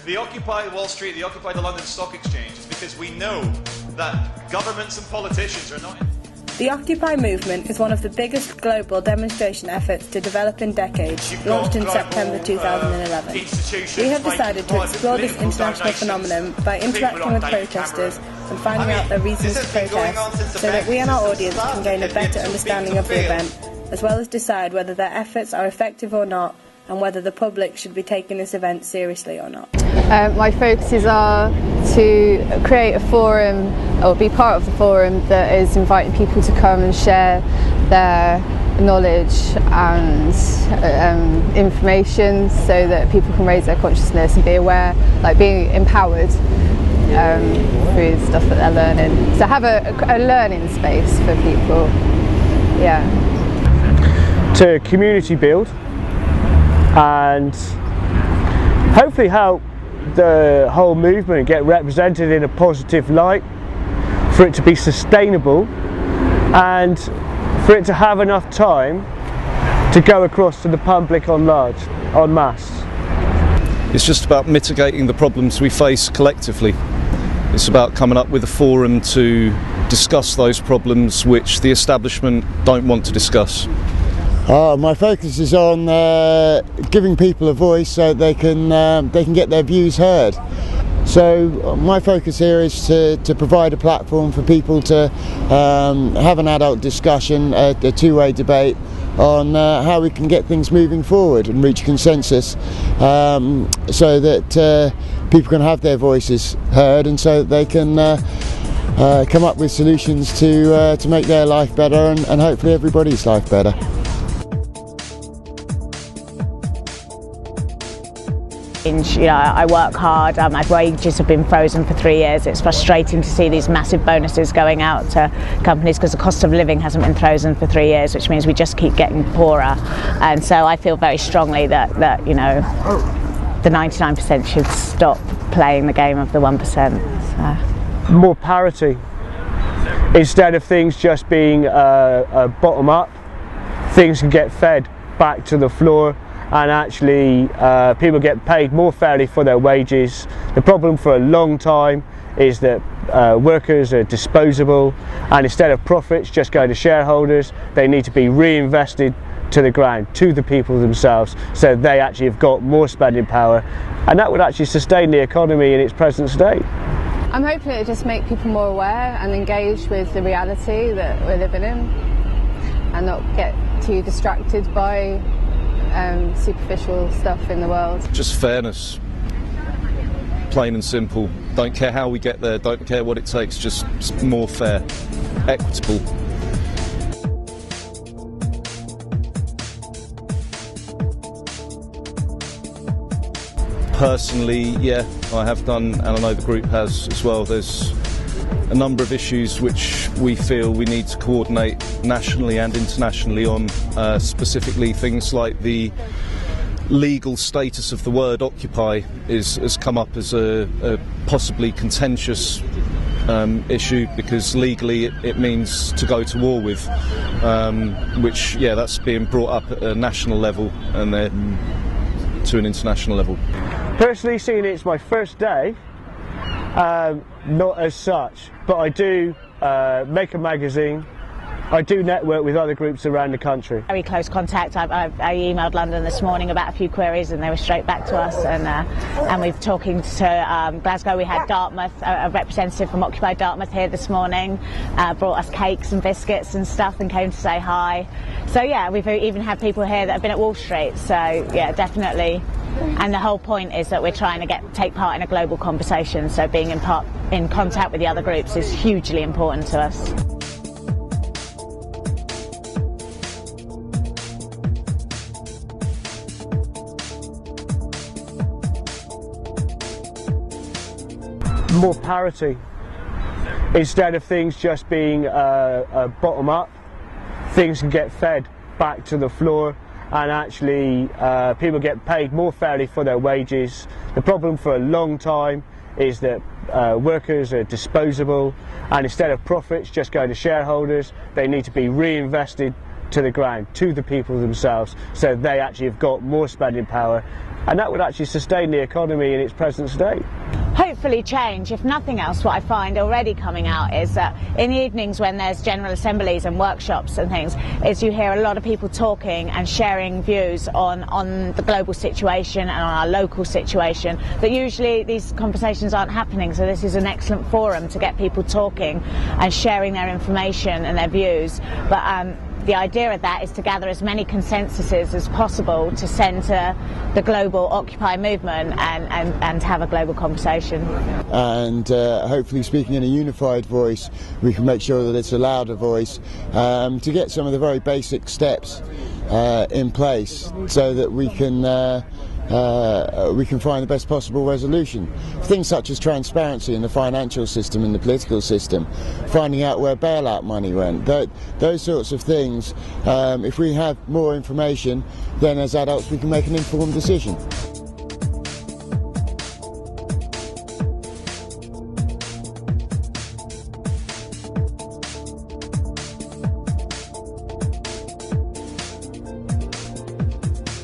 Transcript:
The Occupy Wall Street, the Occupy the London Stock Exchange is because we know that governments and politicians are not... The Occupy movement is one of the biggest global demonstration efforts to develop in decades, launched in September 2011. We have decided to explore this international phenomenon by interacting with protesters and finding out their reasons to protest, so that we and our audience can gain a better understanding of the event, as well as decide whether their efforts are effective or not, and whether the public should be taking this event seriously or not. My focuses are to create a forum, or be part of the forum that is inviting people to come and share their knowledge and information, so that people can raise their consciousness and be aware, like being empowered through stuff that they're learning. So have a learning space for people, yeah. To community build and hopefully help the whole movement get represented in a positive light, for it to be sustainable and for it to have enough time to go across to the public en masse. It's just about mitigating the problems we face collectively. It's about coming up with a forum to discuss those problems which the establishment don't want to discuss. My focus is on giving people a voice so they can get their views heard. So my focus here is to provide a platform for people to have an adult discussion, a two-way debate on how we can get things moving forward and reach consensus, so that people can have their voices heard, and so that they can come up with solutions to make their life better and hopefully everybody's life better. You know, I work hard, my wages have been frozen for 3 years. It's frustrating to see these massive bonuses going out to companies because the cost of living hasn't been frozen for 3 years, which means we just keep getting poorer. And so I feel very strongly that you know, the 99% should stop playing the game of the 1%. So. More parity. Instead of things just being bottom up, things can get fed back to the floor, and actually people get paid more fairly for their wages. The problem for a long time is that workers are disposable, and instead of profits just going to shareholders, they need to be reinvested to the ground, to the people themselves, so they actually have got more spending power, and that would actually sustain the economy in its present state. I'm hoping it'll just make people more aware and engaged with the reality that we're living in, and not get too distracted by superficial stuff in the world. Just fairness, plain and simple. Don't care how we get there, don't care what it takes, just more fair, equitable. Personally, yeah, I have done, and I know the group has as well. There's a number of issues which we feel we need to coordinate nationally and internationally on, specifically things like the legal status of the word occupy has come up as a possibly contentious issue, because legally it means to go to war with, which, yeah, that's being brought up at a national level and then to an international level. Personally, seeing it's my first day, not as such, but I do make a magazine. I do network with other groups around the country. Very close contact. I emailed London this morning about a few queries, and they were straight back to us. And we've talking to Glasgow. We had Dartmouth, a representative from Occupy Dartmouth here this morning, brought us cakes and biscuits and stuff, and came to say hi. So yeah, we've even had people here that have been at Wall Street. So yeah, definitely. And the whole point is that we're trying to take part in a global conversation. So being in contact with the other groups is hugely important to us. More parity. Instead of things just being bottom up, things can get fed back to the floor, and actually people get paid more fairly for their wages. The problem for a long time is that workers are disposable, and instead of profits just going to shareholders, they need to be reinvested to the ground, to the people themselves, so they actually have got more spending power, and that would actually sustain the economy in its present state. Hopefully change. If nothing else, what I find already coming out is that in the evenings when there's general assemblies and workshops and things, is you hear a lot of people talking and sharing views on the global situation and on our local situation, but usually these conversations aren't happening, so this is an excellent forum to get people talking and sharing their information and their views. But the idea of that is to gather as many consensuses as possible to send to the global Occupy movement and have a global conversation. And hopefully speaking in a unified voice, we can make sure that it's a louder voice to get some of the very basic steps in place so that we can find the best possible resolution. Things such as transparency in the financial system and the political system, finding out where bailout money went, those sorts of things. If we have more information, then as adults we can make an informed decision.